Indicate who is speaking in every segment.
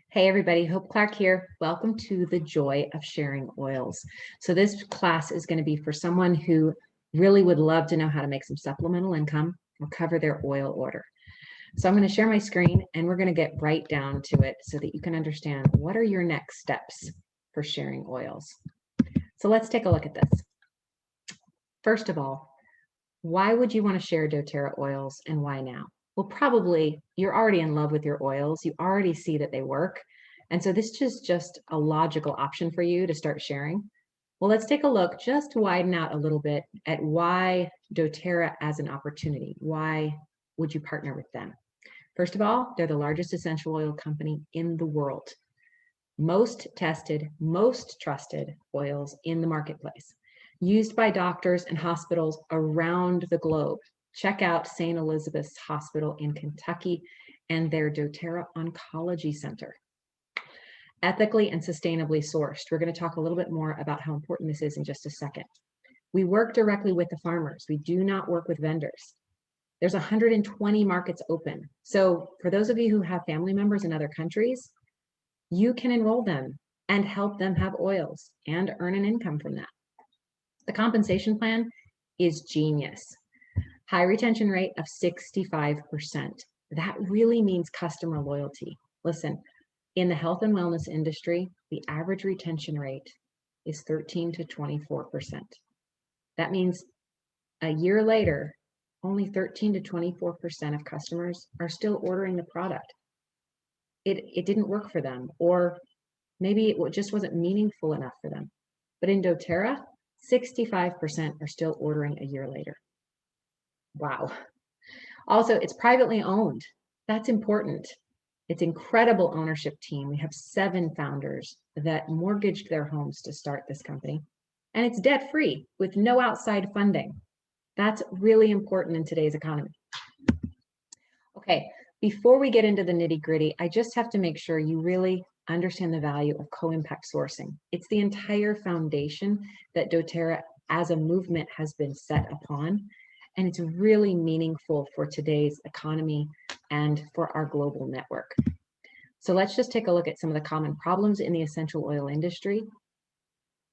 Speaker 1: Hey everybody, Hope Clark here. Welcome to the Joy of Sharing Oils. So this class is going to be for someone who really would love to know how to make some supplemental income or cover their oil order. So I'm going to share my screen and we're going to get right down to it so that you can understand what are your next steps for sharing oils. So let's take a look at this. First of all, why would you want to share doTERRA oils and why now? Well, probably you're already in love with your oils. You already see that they work. And so this is just a logical option for you to start sharing. Well, let's take a look just to widen out a little bit at why doTERRA as an opportunity. Why would you partner with them? First of all, they're the largest essential oil company in the world. Most tested, most trusted oils in the marketplace, used by doctors and hospitals around the globe. Check out St. Elizabeth's Hospital in Kentucky and their doTERRA Oncology Center. Ethically and sustainably sourced. We're going to talk a little bit more about how important this is in just a second. We work directly with the farmers. We do not work with vendors. There's 120 markets open. So for those of you who have family members in other countries, you can enroll them and help them have oils and earn an income from that. The compensation plan is genius. High retention rate of 65%. That really means customer loyalty. Listen, in the health and wellness industry, the average retention rate is 13 to 24%. That means a year later, only 13 to 24% of customers are still ordering the product. It didn't work for them, or maybe it just wasn't meaningful enough for them. But in doTERRA, 65% are still ordering a year later. Wow. Also, it's privately owned. That's important. It's incredible ownership team. We have 7 founders that mortgaged their homes to start this company. And it's debt-free with no outside funding. That's really important in today's economy. Okay, before we get into the nitty-gritty, I just have to make sure you really understand the value of co-impact sourcing. It's the entire foundation that doTERRA as a movement has been set upon. And it's really meaningful for today's economy and for our global network. So let's just take a look at some of the common problems in the essential oil industry.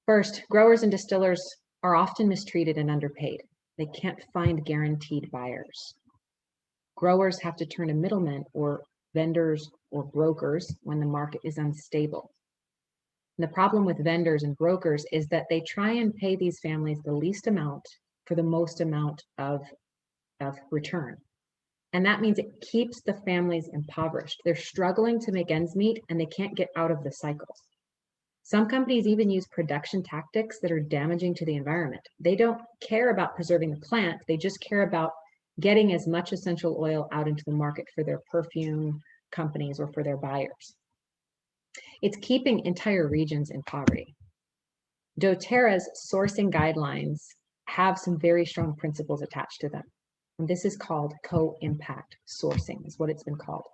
Speaker 1: First, growers and distillers are often mistreated and underpaid. They can't find guaranteed buyers. Growers have to turn to middlemen or vendors or brokers when the market is unstable. And the problem with vendors and brokers is that they try and pay these families the least amount for the most amount of return. And that means it keeps the families impoverished. They're struggling to make ends meet and they can't get out of the cycle. Some companies even use production tactics that are damaging to the environment. They don't care about preserving the plant. They just care about getting as much essential oil out into the market for their perfume companies or for their buyers. It's keeping entire regions in poverty. doTERRA's sourcing guidelines have some very strong principles attached to them. And this is called co-impact sourcing, is what it's been called.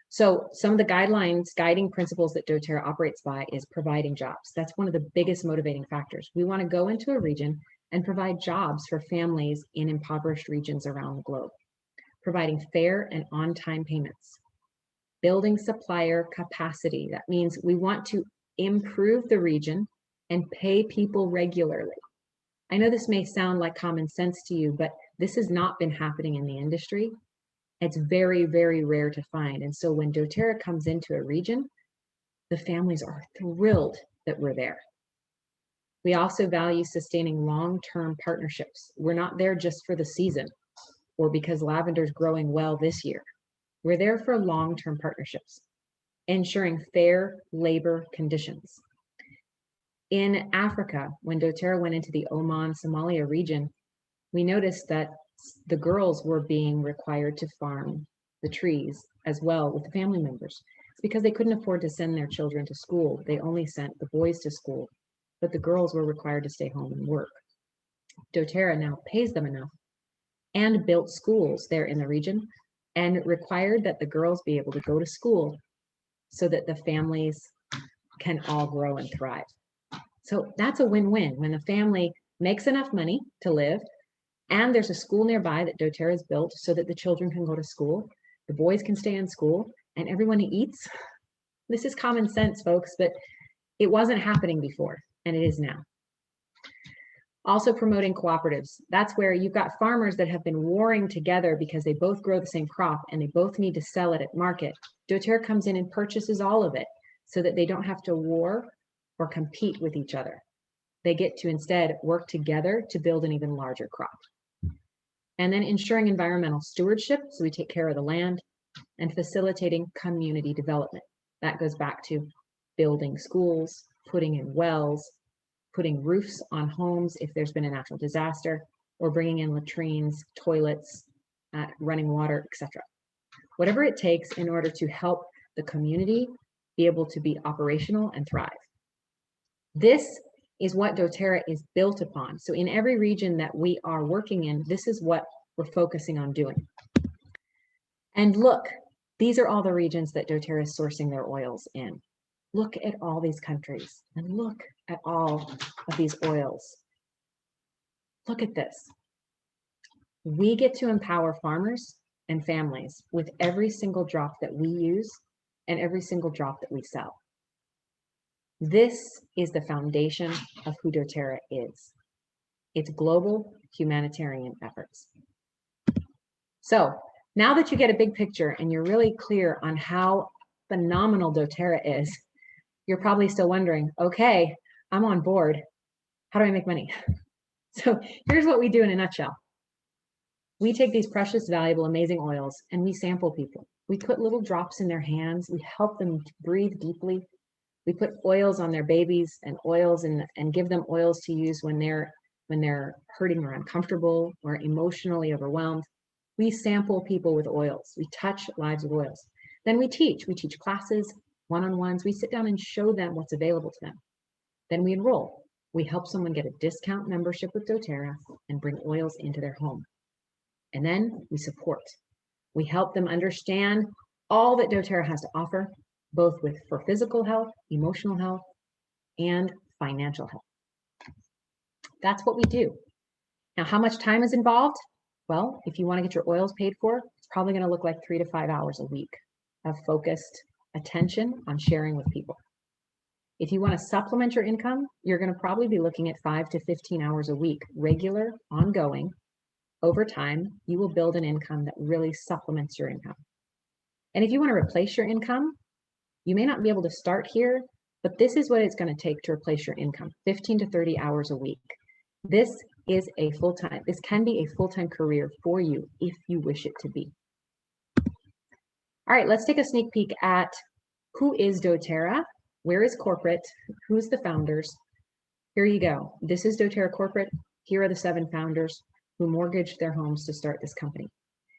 Speaker 1: So some of the guidelines, guiding principles that doTERRA operates by is providing jobs. That's one of the biggest motivating factors. We want to go into a region and provide jobs for families in impoverished regions around the globe. Providing fair and on-time payments. Building supplier capacity. That means we want to improve the region and pay people regularly. I know this may sound like common sense to you, but this has not been happening in the industry. It's very, very rare to find. And so when doTERRA comes into a region, the families are thrilled that we're there. We also value sustaining long-term partnerships. We're not there just for the season or because lavender's growing well this year. We're there for long-term partnerships, ensuring fair labor conditions. In Africa, when doTERRA went into the Oman, Somalia region, we noticed that the girls were being required to farm the trees as well with the family members. It's because they couldn't afford to send their children to school. They only sent the boys to school, but the girls were required to stay home and work. doTERRA now pays them enough and built schools there in the region and required that the girls be able to go to school so that the families can all grow and thrive. So that's a win-win when the family makes enough money to live and there's a school nearby that doTERRA has built so that the children can go to school, the boys can stay in school, and everyone eats. This is common sense, folks, but it wasn't happening before, and it is now. Also promoting cooperatives. That's where you've got farmers that have been warring together because they both grow the same crop and they both need to sell it at market. doTERRA comes in and purchases all of it so that they don't have to war or compete with each other. They get to instead work together to build an even larger crop. And then ensuring environmental stewardship, so we take care of the land, and facilitating community development. That goes back to building schools, putting in wells, putting roofs on homes if there's been a natural disaster, or bringing in latrines, toilets, running water, etc. Whatever it takes in order to help the community be able to be operational and thrive. This is what doTERRA is built upon. So in every region that we are working in, this is what we're focusing on doing. And look, these are all the regions that doTERRA is sourcing their oils in. Look at all these countries and look at all of these oils. Look at this. We get to empower farmers and families with every single drop that we use and every single drop that we sell. This is the foundation of who doTERRA is. It's global humanitarian efforts. So now that you get a big picture and you're really clear on how phenomenal doTERRA is, you're probably still wondering, okay, I'm on board. How do I make money? So here's what we do in a nutshell. We take these precious, valuable, amazing oils and we sample people. We put little drops in their hands. We help them breathe deeply. We put oils on their babies and oils and give them oils to use when they're hurting or uncomfortable or emotionally overwhelmed. We sample people with oils. We touch lives with oils. Then we teach. We teach classes, one-on-ones. We sit down and show them what's available to them. Then we enroll. We help someone get a discount membership with doTERRA and bring oils into their home. And then we support. We help them understand all that doTERRA has to offer, both for physical health, emotional health, and financial health. That's what we do. Now, how much time is involved? Well, if you want to get your oils paid for, it's probably going to look like 3 to 5 hours a week of focused attention on sharing with people. If you want to supplement your income, you're going to probably be looking at 5 to 15 hours a week, regular, ongoing. Over time, you will build an income that really supplements your income. And if you want to replace your income, you may not be able to start here, but this is what it's going to take to replace your income, 15 to 30 hours a week. This can be a full-time career for you if you wish it to be. All right, let's take a sneak peek at who is doTERRA, where is corporate, who's the founders. Here you go. This is doTERRA corporate. Here are the 7 founders who mortgaged their homes to start this company.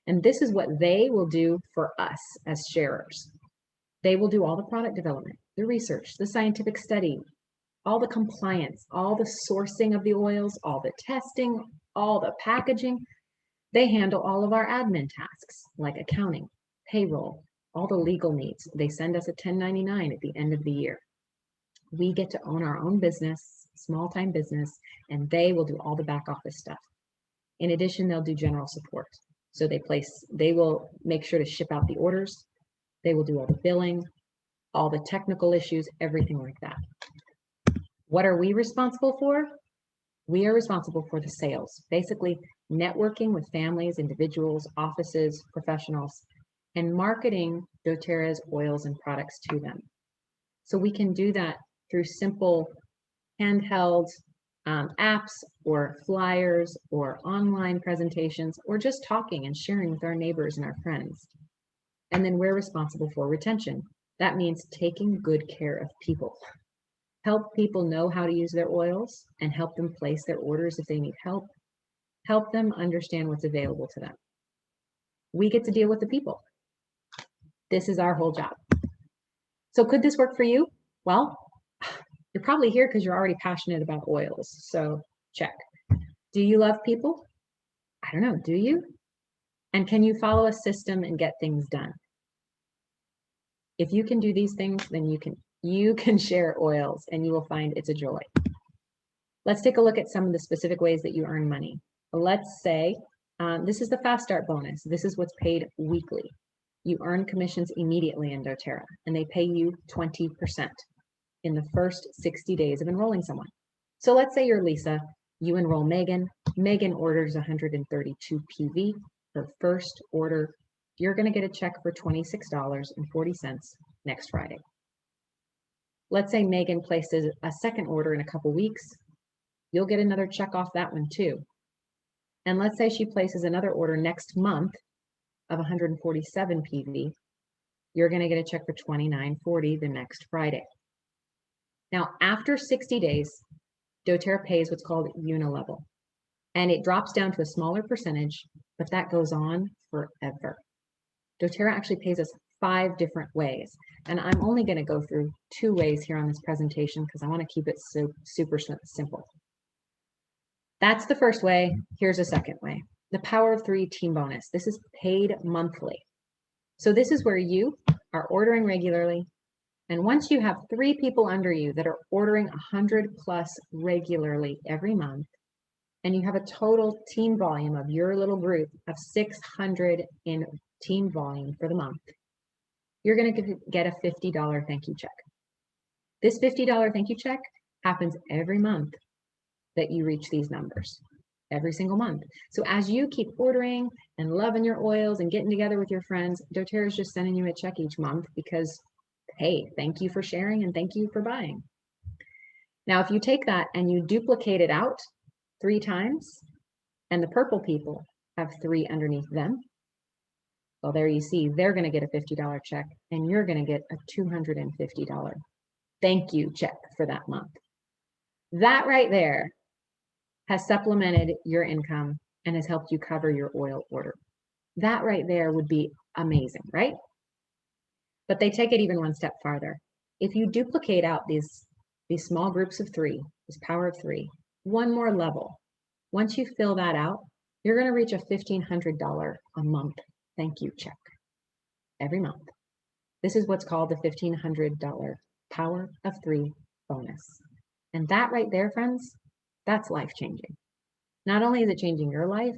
Speaker 1: And this is what they will do for us as sharers. They will do all the product development, the research, the scientific study, all the compliance, all the sourcing of the oils, all the testing, all the packaging. They handle all of our admin tasks like accounting, payroll, all the legal needs. They send us a 1099 at the end of the year. We get to own our own business, small-time business, and they will do all the back office stuff. In addition, they'll do general support. So they will make sure to ship out the orders. They will do all the billing, all the technical issues, everything like that. What are we responsible for? We are responsible for the sales, basically networking with families, individuals, offices, professionals, and marketing doTERRA's oils and products to them. So we can do that through simple handheld apps or flyers or online presentations or just talking and sharing with our neighbors and our friends. And then we're responsible for retention. That means taking good care of people. Help people know how to use their oils and help them place their orders if they need help. Help them understand what's available to them. We get to deal with the people. This is our whole job. So could this work for you? Well, you're probably here because you're already passionate about oils. So check. Do you love people? I don't know. Do you? And can you follow a system and get things done? If you can do these things, then you can share oils and you will find it's a joy. Let's take a look at some of the specific ways that you earn money. Let's say this is the fast start bonus. This is what's paid weekly. You earn commissions immediately in doTERRA, and they pay you 20% in the first 60 days of enrolling someone. So let's say you're Lisa, you enroll Megan. Megan orders 132 PV. Her first order, you're going to get a check for $26.40 next Friday. Let's say Megan places a second order in a couple weeks. You'll get another check off that one too. And let's say she places another order next month of 147 PV. You're going to get a check for $29.40 the next Friday. Now, after 60 days, doTERRA pays what's called unilevel, and it drops down to a smaller percentage, but that goes on forever. doTERRA actually pays us 5 different ways, and I'm only going to go through 2 ways here on this presentation because I want to keep it so super simple. That's the first way. Here's a second way. The Power of 3 team bonus. This is paid monthly. So this is where you are ordering regularly, and once you have 3 people under you that are ordering 100 plus regularly every month, and you have a total team volume of your little group of 600 in team volume for the month, you're going to get a $50 thank you check. This $50 thank you check happens every month that you reach these numbers, every single month. So as you keep ordering and loving your oils and getting together with your friends, doTERRA is just sending you a check each month because, hey, thank you for sharing and thank you for buying. Now, if you take that and you duplicate it out 3 times, and the purple people have 3 underneath them, well, there you see, they're going to get a $50 check, and you're going to get a $250 thank you check for that month. That right there has supplemented your income and has helped you cover your oil order. That right there would be amazing, right? But they take it even one step farther. If you duplicate out these small groups of 3, this power of 3, one more level, once you fill that out, you're going to reach a $1,500 a month thank you check every month. This is what's called the $1,500 Power of 3 bonus. And that right there, friends, that's life-changing. Not only is it changing your life,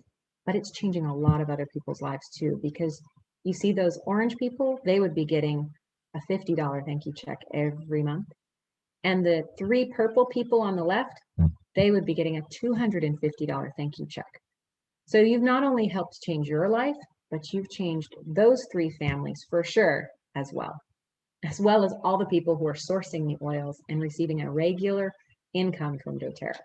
Speaker 1: but it's changing a lot of other people's lives too, because you see those orange people, they would be getting a $50 thank you check every month. And the 3 purple people on the left, they would be getting a $250 thank you check. So you've not only helped change your life, but you've changed those 3 families for sure as well as all the people who are sourcing the oils and receiving a regular income from doTERRA.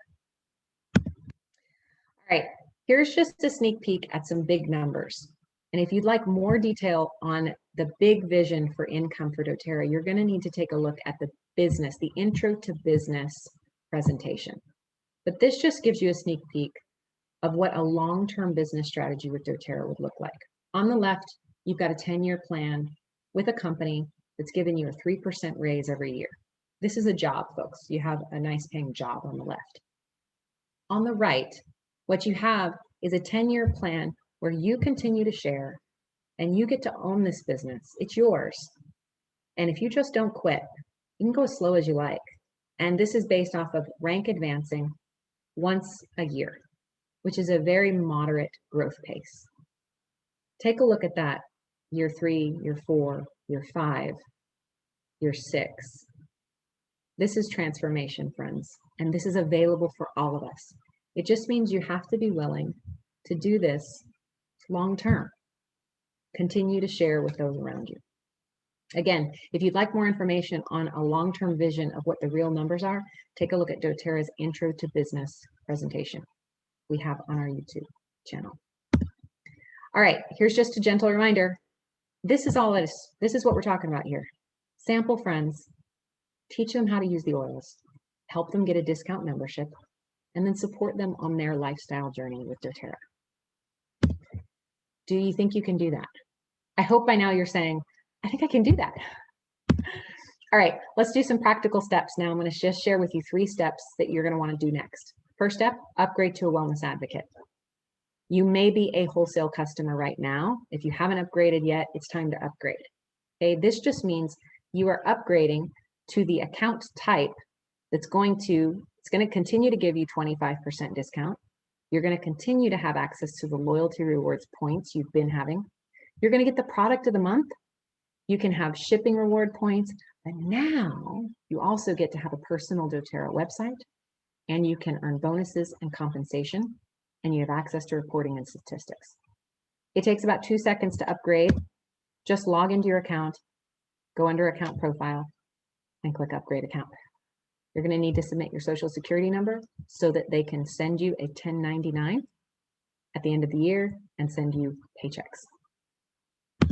Speaker 1: All right, here's just a sneak peek at some big numbers. And if you'd like more detail on the big vision for income for doTERRA, you're going to need to take a look at the intro to business presentation. But this just gives you a sneak peek of what a long-term business strategy with doTERRA would look like. On the left, you've got a 10-year plan with a company that's giving you a 3% raise every year. This is a job, folks. You have a nice paying job on the left. On the right, what you have is a 10-year plan where you continue to share and you get to own this business. It's yours. And if you just don't quit, you can go as slow as you like. And this is based off of rank advancing once a year, which is a very moderate growth pace. Take a look at that. Year 3, year 4, year 5, year 6. This is transformation, friends, and this is available for all of us. It just means you have to be willing to do this long term. Continue to share with those around you. Again, if you'd like more information on a long-term vision of what the real numbers are, take a look at doTERRA's Intro to Business presentation we have on our YouTube channel. All right, here's just a gentle reminder. This is all it is. This is what we're talking about here. Sample friends, teach them how to use the oils, help them get a discount membership, and then support them on their lifestyle journey with doTERRA. Do you think you can do that? I hope by now you're saying, I think I can do that. All right, let's do some practical steps now. I'm going to just share with you 3 steps that you're going to want to do next. First step, upgrade to a wellness advocate. You may be a wholesale customer right now. If you haven't upgraded yet, it's time to upgrade. Okay, this just means you are upgrading to the account type that's going to continue to give you 25% discount. You're going to continue to have access to the loyalty rewards points you've been having. You're going to get the product of the month. You can have shipping reward points, but now you also get to have a personal doTERRA website, and you can earn bonuses and compensation, and you have access to reporting and statistics. It takes about 2 seconds to upgrade. Just log into your account, go under account profile, and click upgrade account. You're going to need to submit your social security number so that they can send you a 1099 at the end of the year and send you paychecks. All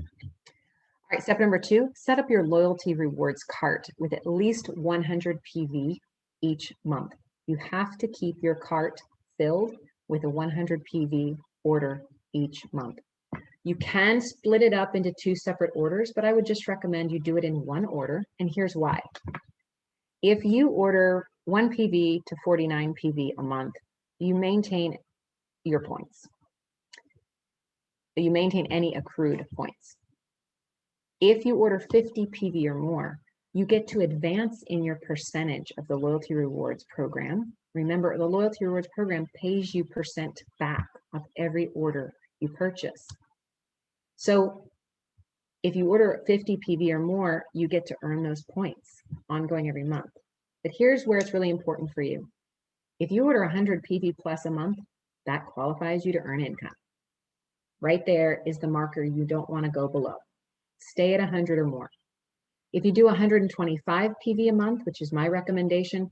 Speaker 1: right, step number 2, set up your loyalty rewards cart with at least 100 PV each month. You have to keep your cart filled with a 100 PV order each month. You can split it up into 2 separate orders, but I would just recommend you do it in one order, and here's why. If you order 1 PV to 49 PV a month, you maintain your points. You maintain any accrued points. If you order 50 PV or more, you get to advance in your percentage of the loyalty rewards program. Remember, the loyalty rewards program pays you percent back of every order you purchase. So if you order 50 PV or more, you get to earn those points ongoing every month. But here's where it's really important for you. If you order 100 PV plus a month, that qualifies you to earn income. Right there is the marker you don't want to go below. Stay at 100 or more. If you do 125 PV a month, which is my recommendation,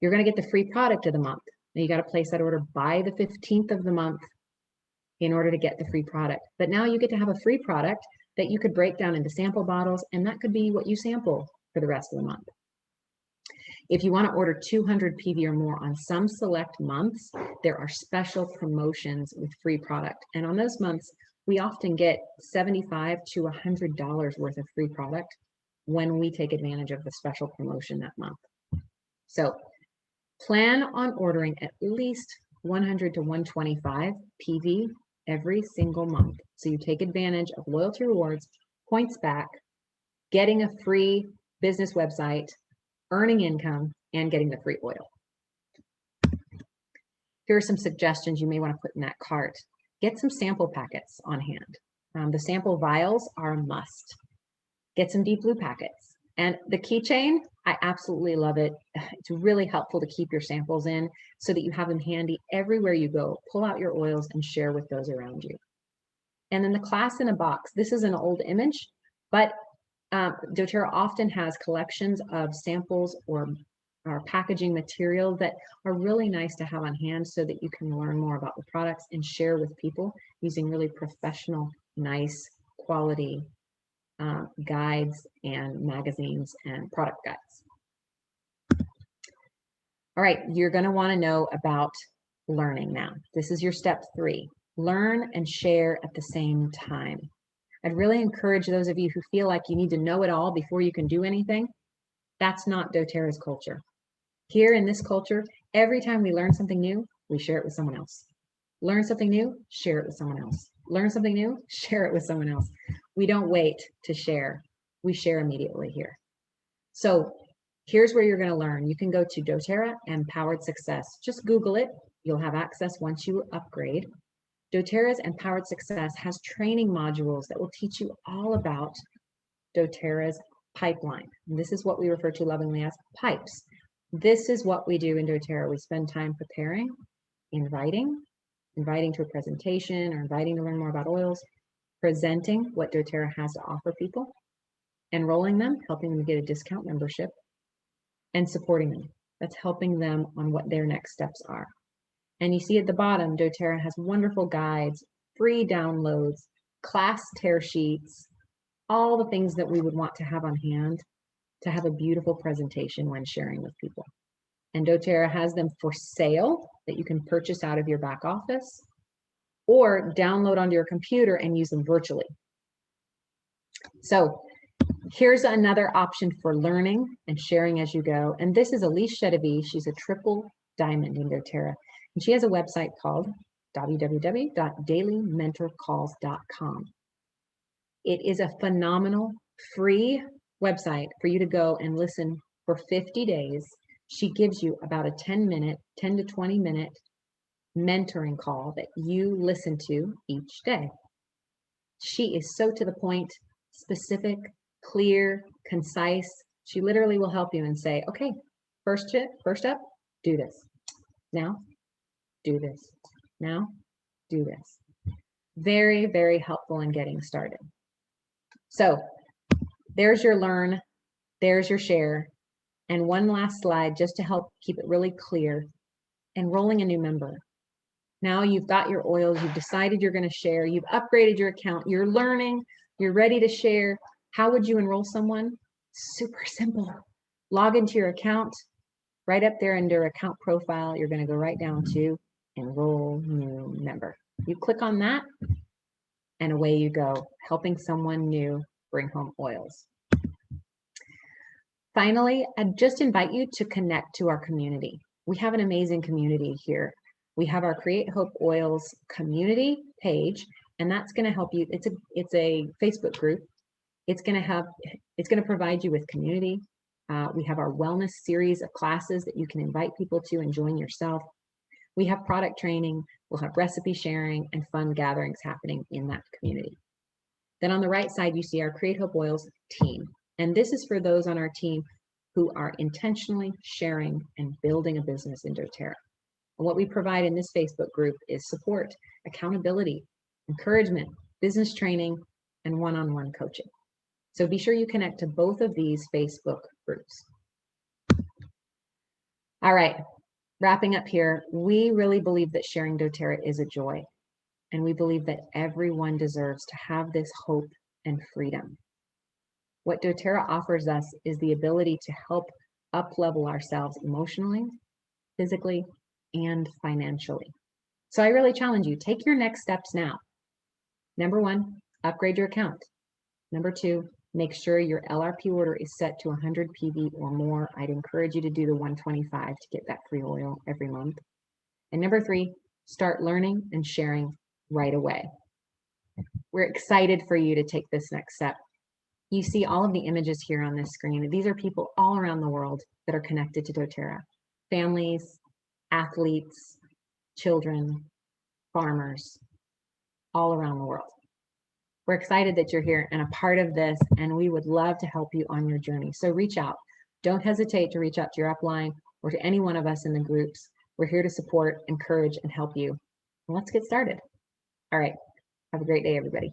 Speaker 1: you're going to get the free product of the month. Now you got to place that order by the 15th of the month in order to get the free product. But now you get to have a free product that you could break down into sample bottles, and that could be what you sample for the rest of the month. If you want to order 200 PV or more on some select months, there are special promotions with free product. And on those months, we often get $75 to $100 worth of free product when we take advantage of the special promotion that month. So plan on ordering at least 100 to 125 PV every single month. So you take advantage of loyalty rewards, points back, getting a free business website, earning income, and getting the free oil. Here are some suggestions you may want to put in that cart. Get some sample packets on hand. The sample vials are a must. Get some deep blue packets. And the keychain, I absolutely love it. It's really helpful to keep your samples in so that you have them handy everywhere you go. Pull out your oils and share with those around you. And then the class in a box. This is an old image, but doTERRA often has collections of samples or packaging material that are really nice to have on hand so that you can learn more about the products and share with people using really professional, nice quality guides and magazines and product guides. All right, you're going to want to know about learning now. This is your step 3. Learn and share at the same time. I'd really encourage those of you who feel like you need to know it all before you can do anything. That's not doTERRA's culture. Here in this culture, every time we learn something new, we share it with someone else. Learn something new, share it with someone else. Learn something new, share it with someone else. We don't wait to share. We share immediately here. So here's where you're going to learn. You can go to doTERRA Empowered Success. Just Google it. You'll have access once you upgrade. doTERRA's Empowered Success has training modules that will teach you all about doTERRA's pipeline. And this is what we refer to lovingly as pipes. This is what we do in doTERRA. We spend time preparing, inviting to a presentation or inviting to learn more about oils, presenting what doTERRA has to offer people, enrolling them, helping them get a discount membership, and supporting them. That's helping them on what their next steps are. And you see at the bottom, doTERRA has wonderful guides, free downloads, class tear sheets, all the things that we would want to have on hand to have a beautiful presentation when sharing with people. And doTERRA has them for sale that you can purchase out of your back office or download onto your computer and use them virtually. So here's another option for learning and sharing as you go. And this is Elise Chedevi. She's a triple diamond in doTERRA. And she has a website called www.dailymentorcalls.com. It is a phenomenal free website for you to go and listen for 50 days. She gives you about a 10 to 20 minute mentoring call that you listen to each day. She is so to the point, specific, clear, concise. She literally will help you and say, okay, first up, do this. Now, do this. Now, do this. Very, very helpful in getting started. So there's your learn, there's your share, and one last slide just to help keep it really clear. Enrolling a new member. Now you've got your oils, you've decided you're going to share, you've upgraded your account, you're learning, you're ready to share. How would you enroll someone? Super simple. Log into your account. Right up there under account profile, you're going to go right down to enroll new member. You click on that and away you go, helping someone new bring home oils. Finally, I'd just invite you to connect to our community. We have an amazing community here. We have our Create Hope Oils community page, and that's going to help you. It's a Facebook group. It's going to provide you with community. We have our wellness series of classes that you can invite people to and join yourself. We have product training. We'll have recipe sharing and fun gatherings happening in that community. Then on the right side, you see our Create Hope Oils team. And this is for those on our team who are intentionally sharing and building a business in doTERRA. And what we provide in this Facebook group is support, accountability, encouragement, business training, and one-on-one coaching. So be sure you connect to both of these Facebook groups. All right, wrapping up here, we really believe that sharing doTERRA is a joy. And we believe that everyone deserves to have this hope and freedom. What doTERRA offers us is the ability to help up-level ourselves emotionally, physically, and financially. So I really challenge you, take your next steps now. Number 1, upgrade your account. Number 2, make sure your LRP order is set to 100 PV or more. I'd encourage you to do the 125 to get that free oil every month. And number 3, start learning and sharing right away. We're excited for you to take this next step. You see all of the images here on this screen. These are people all around the world that are connected to doTERRA. Families, athletes, children, farmers, all around the world. We're excited that you're here and a part of this, and we would love to help you on your journey. So reach out. Don't hesitate to reach out to your upline or to any one of us in the groups. We're here to support, encourage, and help you. Let's get started. All right. Have a great day, everybody.